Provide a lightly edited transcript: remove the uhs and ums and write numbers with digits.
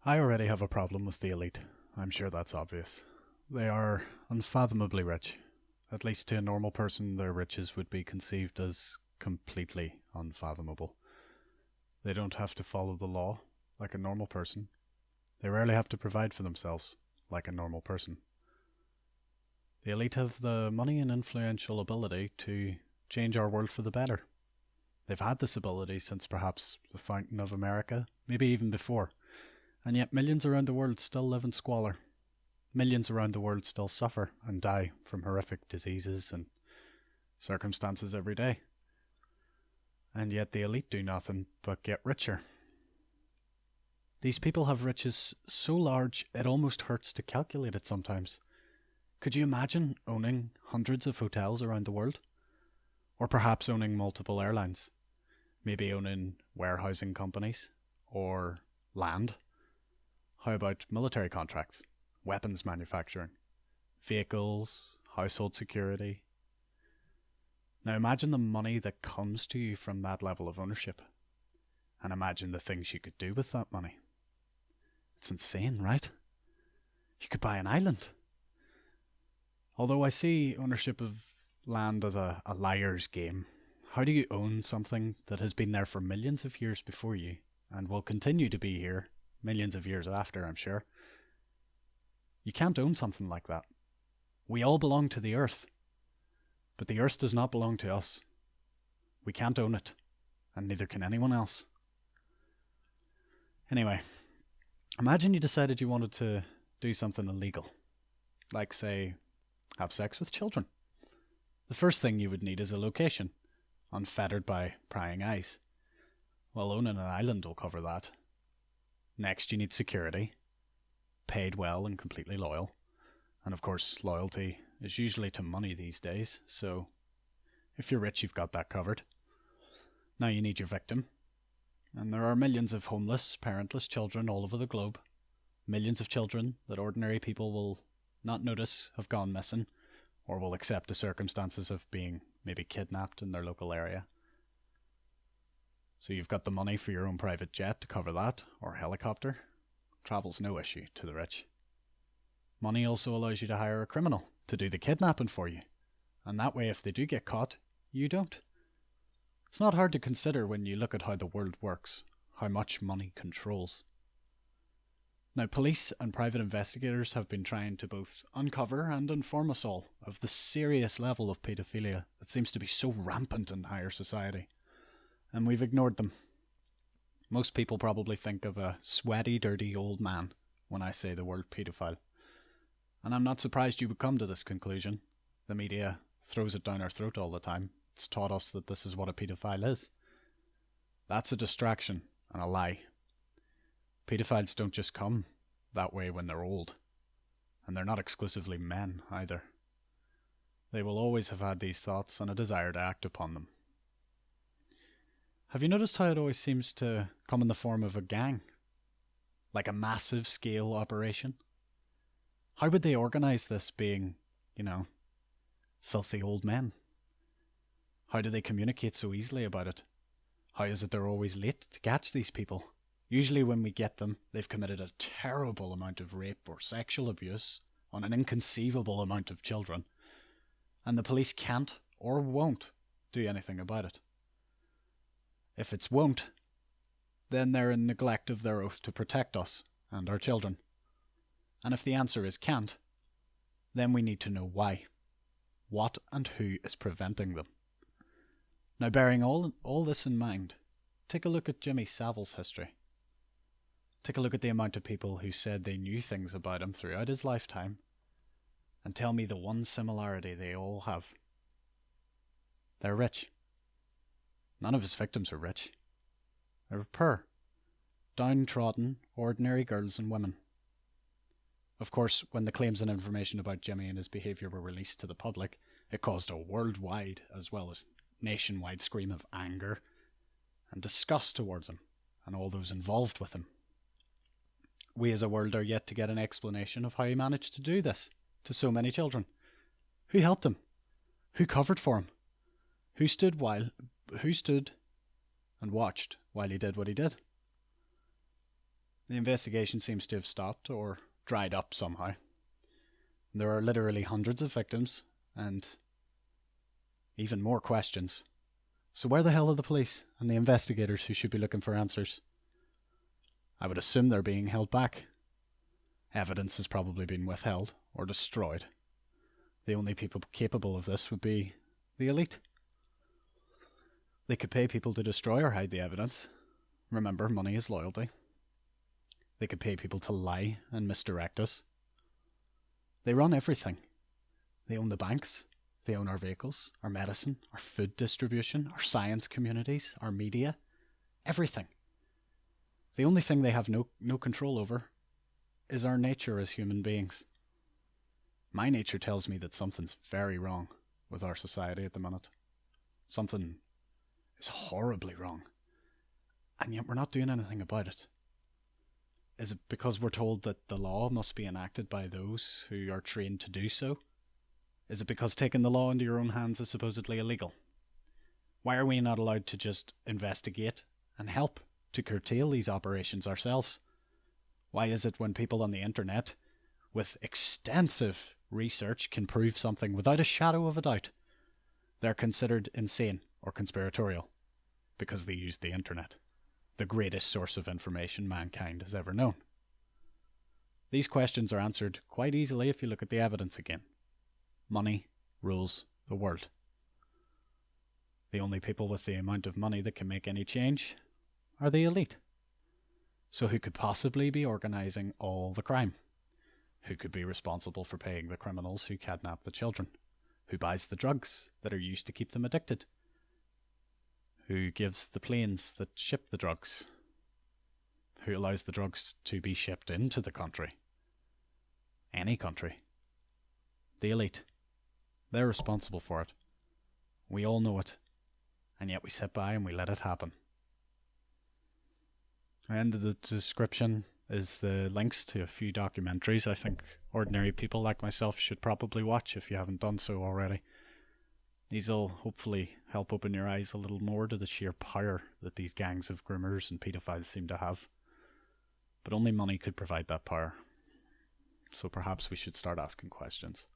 I already have a problem with the elite. I'm sure that's obvious. They are unfathomably rich. At least to a normal person, their riches would be conceived as completely unfathomable. They don't have to follow the law like a normal person. They rarely have to provide for themselves like a normal person. The elite have the money and influential ability to change our world for the better. They've had this ability since perhaps the founding of America, maybe even before. And yet millions around the world still live in squalor. Millions around the world still suffer and die from horrific diseases and circumstances every day. And yet the elite do nothing but get richer. These people have riches so large it almost hurts to calculate it sometimes. Could you imagine owning hundreds of hotels around the world? Or perhaps owning multiple airlines? Maybe owning warehousing companies? Or land? How about military contracts, weapons manufacturing, vehicles, household security? Now imagine the money that comes to you from that level of ownership, and imagine the things you could do with that money. It's insane, right? You could buy an island. Although I see ownership of land as a liar's game, how do you own something that has been there for millions of years before you, and will continue to be here millions of years after, I'm sure? You can't own something like that. We all belong to the earth, but the earth does not belong to us. We can't own it, and neither can anyone else. Anyway, imagine you decided you wanted to do something illegal, like, say, have sex with children. The first thing you would need is a location, unfettered by prying eyes. Well, owning an island will cover that. Next, you need security, paid well and completely loyal. And of course, loyalty is usually to money these days, so if you're rich, you've got that covered. Now you need your victim. And there are millions of homeless, parentless children all over the globe. Millions of children that ordinary people will not notice have gone missing, or will accept the circumstances of being maybe kidnapped in their local area. So you've got the money for your own private jet to cover that, or helicopter. Travel's no issue to the rich. Money also allows you to hire a criminal to do the kidnapping for you, and that way if they do get caught, you don't. It's not hard to consider when you look at how the world works, how much money controls. Now, police and private investigators have been trying to both uncover and inform us all of the serious level of paedophilia that seems to be so rampant in higher society, and we've ignored them. Most people probably think of a sweaty, dirty old man when I say the word paedophile. And I'm not surprised you would come to this conclusion. The media throws it down our throat all the time. It's taught us that this is what a paedophile is. That's a distraction and a lie. Paedophiles don't just come that way when they're old. And they're not exclusively men either. They will always have had these thoughts and a desire to act upon them. Have you noticed how it always seems to come in the form of a gang? Like a massive scale operation? How would they organise this being, filthy old men? How do they communicate so easily about it? How is it they're always late to catch these people? Usually when we get them, they've committed a terrible amount of rape or sexual abuse on an inconceivable amount of children, and the police can't or won't do anything about it. If it's won't, then they're in neglect of their oath to protect us and our children. And if the answer is can't, then we need to know why. What and who is preventing them? Now, bearing all this in mind, take a look at Jimmy Savile's history. Take a look at the amount of people who said they knew things about him throughout his lifetime, and tell me the one similarity they all have. They're rich. None of his victims are rich. They're poor, downtrodden, ordinary girls and women. Of course, when the claims and information about Jimmy and his behaviour were released to the public, it caused a worldwide as well as nationwide scream of anger and disgust towards him and all those involved with him. We as a world are yet to get an explanation of how he managed to do this to so many children. Who helped him? Who covered for him? Who stood and watched while he did what he did? The investigation seems to have stopped or dried up somehow. There are literally hundreds of victims and even more questions. So where the hell are the police and the investigators who should be looking for answers? I would assume they're being held back. Evidence has probably been withheld or destroyed. The only people capable of this would be the elite. They could pay people to destroy or hide the evidence. Remember, money is loyalty. They could pay people to lie and misdirect us. They run everything. They own the banks. They own our vehicles, our medicine, our food distribution, our science communities, our media. Everything. The only thing they have no control over is our nature as human beings. My nature tells me that something's very wrong with our society at the minute. Something is horribly wrong. And yet we're not doing anything about it. Is it because we're told that the law must be enacted by those who are trained to do so? Is it because taking the law into your own hands is supposedly illegal? Why are we not allowed to just investigate and help to curtail these operations ourselves? Why is it when people on the internet with extensive research can prove something without a shadow of a doubt, they're considered insane or conspiratorial because they used the internet, the greatest source of information mankind has ever known? These questions are answered quite easily if you look at the evidence again. Money rules the world. The only people with the amount of money that can make any change are the elite. So who could possibly be organising all the crime? Who could be responsible for paying the criminals who kidnap the children? Who buys the drugs that are used to keep them addicted? Who gives the planes that ship the drugs? Who allows the drugs to be shipped into the country? Any country. The elite. They're responsible for it. We all know it. And yet we sit by and we let it happen. And the description is the links to a few documentaries I think ordinary people like myself should probably watch if you haven't done so already. These will hopefully help open your eyes a little more to the sheer power that these gangs of groomers and paedophiles seem to have. But only money could provide that power. So perhaps we should start asking questions.